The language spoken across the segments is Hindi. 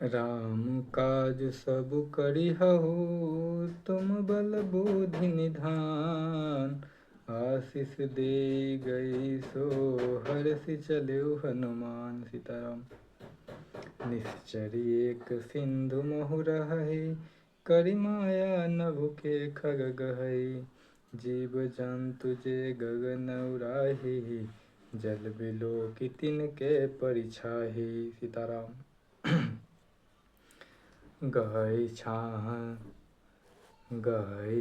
राम काज सब करिहु, तुम बल बुद्धि निधान। आशीष दे गई सो हर्षि चलिउ हनुमान। सीताराम। निश्चर एक सिंधु मोहु रहै, करि माया नभु के खग गहै। जीव जंतु जे गगन उड़ाही, जल बिलो की तिनके परिछाही। सीताराम। गहै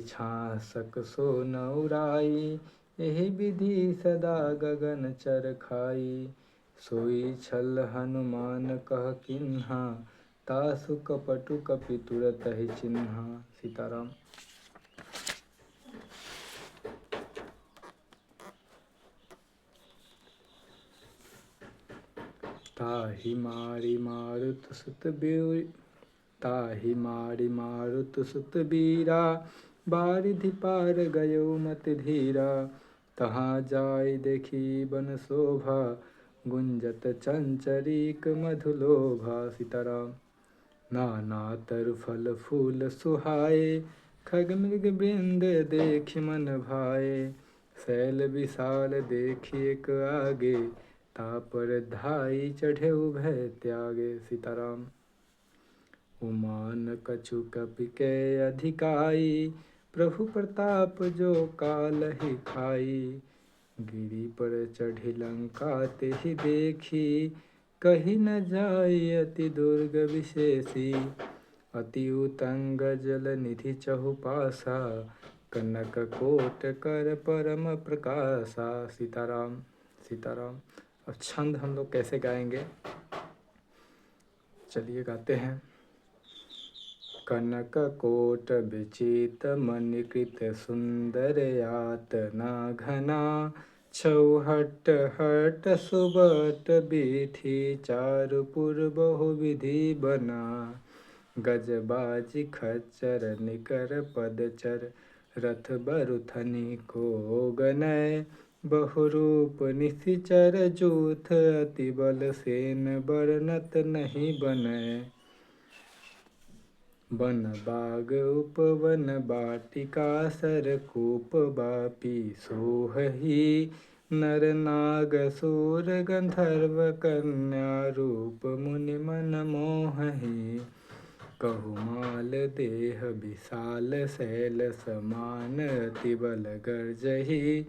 छाँ सक सो न उड़ाई, एहि विधि सदा गगन चर खाई। सोई छल हनुमान कह किन्हा, तासु कपटु कपि तुरतहि चिन्हा। सीताराम। ताहि मारि मारुत सुत ताहि मारि मारुत सुत बीरा, बारिधि पार गयो मति धीरा। तहाँ जाय देखी बन शोभा, गुंजत चंचरीक मधुलोभा। सीताराम। नाना तरु फल फूल सुहाए, खग मृग वृंद देखि मन भाए। शैल विशाल देखि एक आगे, तापर धाई चढ़ेउ भय त्यागे। सीताराम। उमान कछु कपि के अधिकाई, प्रभु प्रताप जो कालहि खाई। गिरि पर चढ़ी लंका तेहि देखी, कही न जाय अति दुर्ग विशेषी। अति उत्तंग जल निधि चहु पासा, कनक कोट कर परम प्रकाशा। सीताराम। सीताराम। अब छंद हम लोग कैसे गाएंगे, चलिए गाते हैं। कनक कोट विचित मणिकृत सुंदर यातना घना। छौहट हट सुबट बीथि, चारुपुर बहु विधि बना। गजबाजी खच्चर निकर पदचर, रथ बरुथनि को गनय। बहुरूप निशिचर जूथ, अति बल सेन बरनत नहीं बनय। बन बाग उपवन बाटिका, सरकूप बापी सोहहि। नर नाग सूर गंधर्व कन्या, रूप मुनि मन मोहहि। कहु माल देह विशाल शैल समान, अति बल गर्जहि।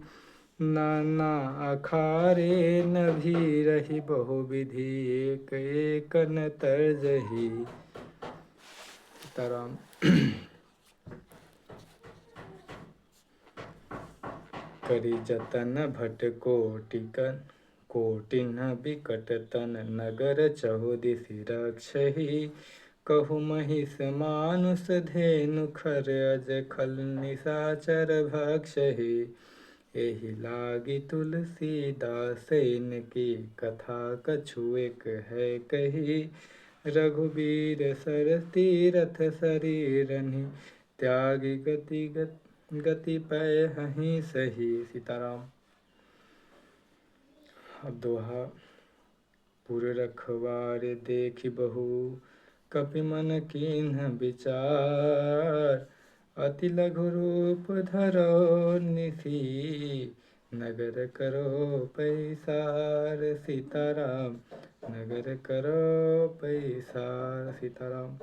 नाना अखारे नभीरहि, बहु विधि एक एक न तर्जहि। सीताराम। करि जतन भट कोटिन बिकट तन, नगर चहुदिशि रक्षहि। कहु महिष मानुष धेनु खर, अज खल निशाचर भक्षहि। एहि लागी तुलसीदास की, कथा कछु एक है कही। रघुबीर सर तीरथ शरीरनि, त्यागी गति पय हहीं सही। सीताराम। अब दोहा। पुर रखवारे देखि बहु, कपि मन कीन्ह विचार। अति लघु रूप धरो निसी, नगर करो पैसार। सीताराम। नगर करो पैसार। सीताराम।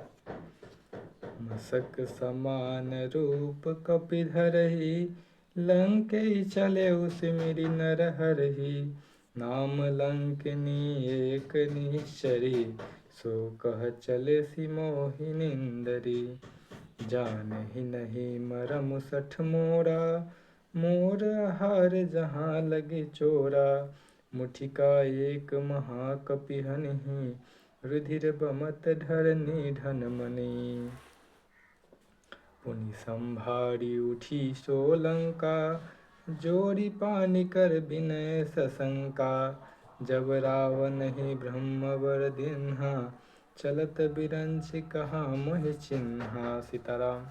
मसक समान रूप कपि धरहि, लंकै चलेउ सिमिरि नरहरहि। नाम लंकिनी एक निश्चरी, सो कह चले सि मोहि निंदरी। जानहि नहीं मरमु सठ मोरा, मोर आहार जहाँ लगे चोरा। मुठिका एक महाकपि हनहि, रुधिर बमत धरनी धन मनी। पुनि संभारी उठी सो लंका, जोरी पानी कर बिनय सशंका। जब रावणहि ब्रह्मवर दिन्हा, चलत बिरंचि कहाँ मोहि चिन्हा। सीताराम।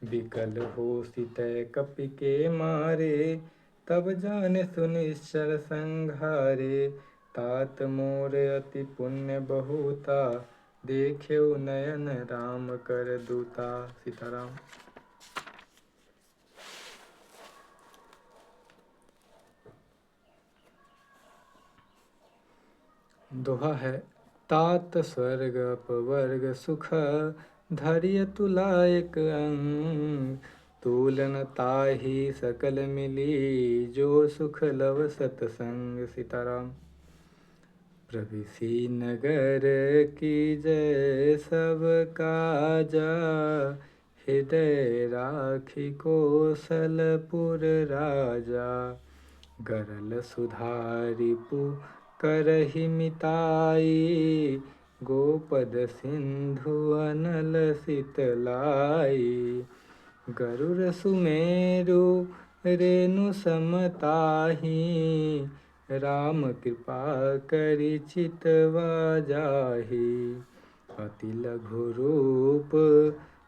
विकल होसि तै कपि के मारे, तब जाने सुनिश्चर संघारे। तात मोर अति पुण्य बहुता, देख्यो नयन राम कर दूता। सीताराम। दोहा है। तात स्वर्ग अपवर्ग सुख, धरिय तुला एक अंग। तूलन ताहि सकल मिली, जो सुख लव सतसंग। सीताराम। प्रविसी नगर की जय सब काजा, हृदय राखी कौशलपुर राजा। गरल सुधारिपु करहि मिताई, गोपद सिंधु अनल शीतलाई। गरुड़ सुमेरु रेणु समताही, राम कृपा करि चितवा जाहि। अति लघु रूप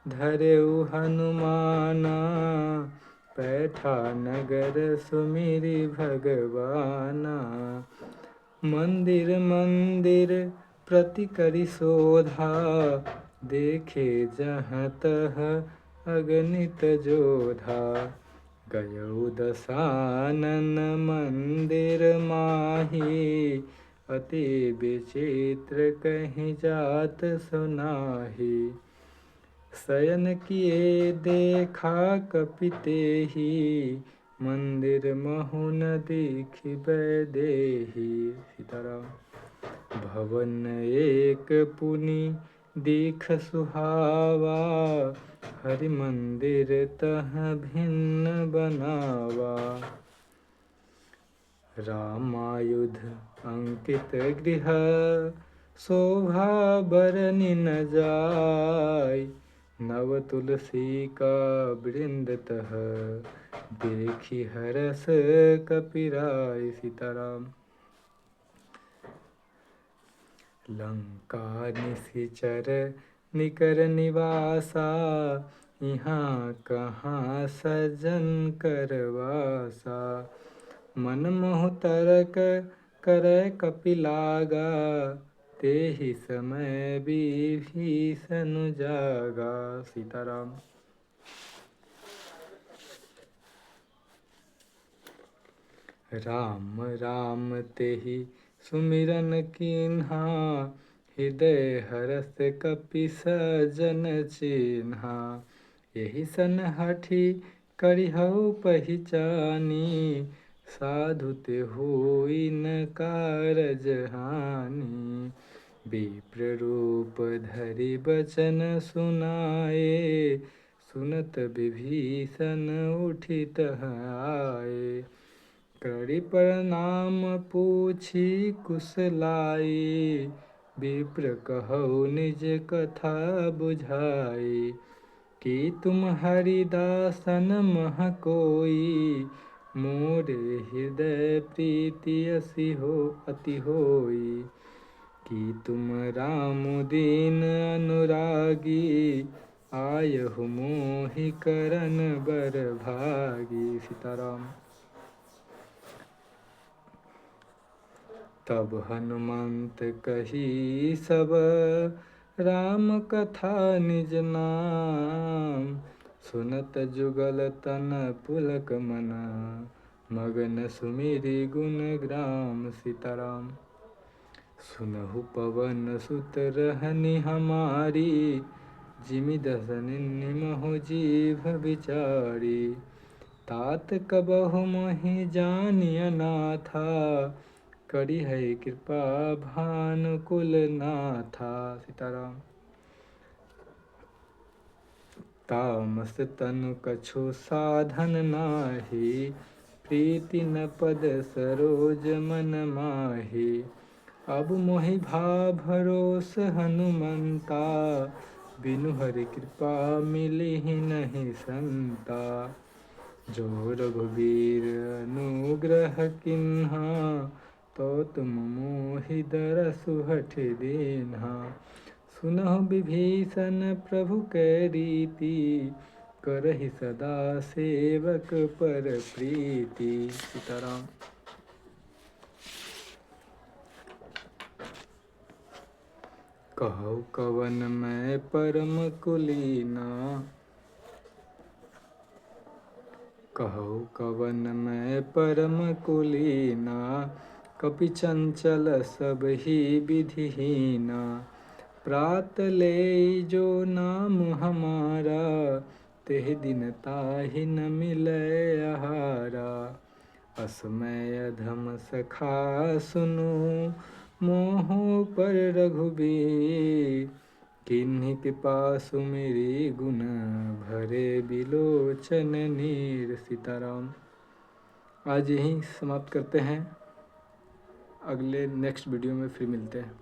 धरऊ हनुमाना, पैठा नगर सुमिरि भगवाना। मंदिर मंदिर प्रति करि शोधा, देखे जहाँ तहाँ अगणित जोधा। गयौ दशानन मंदिर माही, अति विचित्र कहीं जात सुनाही। शयन किए देखा कपि तेहि, मंदिर महु न दिखिबै देहि। सीताराम। भवन एक पुनि दीख सुहावा, हरि मंदिर तहाँ भिन्न बनावा। रामायुध अंकित गृह, शोभा बरनि न जाय। नव तुलसी का वृंद तह, देखी हरस कपिराय। सीताराम। लंका निशिचर निकर निवासा, यहाँ कहाँ सज्जन करवासा। मन मोह तरक करे कपि लागा, तेहि समय विभीषण जागा। सीताराम। राम राम तेहि सुमिरन कीन्हा, हृदय हरष कपि सजन चिन्हा। यही सन हठि करिहउ पहिचानी, साधु ते होई न कारज हानि। विप्र रूप धरि बचन सुनाए, सुनत विभीषण उठि तहाँ आए। करि प्रणाम पूछि कुशलाई, विप्र कहौ निज कथा बुझाई। कि तुम हरिदासन मह कोई, मोरे हृदय प्रीति अति होई। कि तुम राम दीन अनुरागी, आयहु मोहि करन बर भागी। सीताराम। तब हनुमंत कही सब, राम कथा निज नाम। सुनत जुगल तन पुलक मना, मगन सुमिरि गुण ग्राम। सीताराम। सुनहु पवन सुत रहनि हमारी, जिमि दस निन्हि जीभ विचारी। तात कबहु मोहि जानिय नाथा, करिहै कृपा भानुकुल नाथा। सीताराम। तामस तनु कछु साधन नाही, प्रीति न पद सरोज मन माही। अब मोहि भाव भरोस हनुमंता, बिनु हरि कृपा मिलिहि नहीं संता। जो रघुबीर अनुग्रह किन्हा, तो तुम मोहि दरसु हठि दीन्हा। सुनहु विभीषण प्रभु कै रीति, करहि सदा सेवक पर प्रीति। सीताराम। कहो कवन मैं परम कुलीना, कहो कवन मैं परम कुलीना, कपि चंचल सब ही विधिहीना। प्रात ले जो नाम हमारा, तेह दिन ताहि न मिलै आहारा। असमय अधम सखा सुनु, मोहो पर रघुबीर। किन्हीं कृपा सुमिरि गुण, भरे बिलोचन नीर। सीताराम। आज यहीं समाप्त करते हैं, अगले नेक्स्ट वीडियो में फिर मिलते हैं।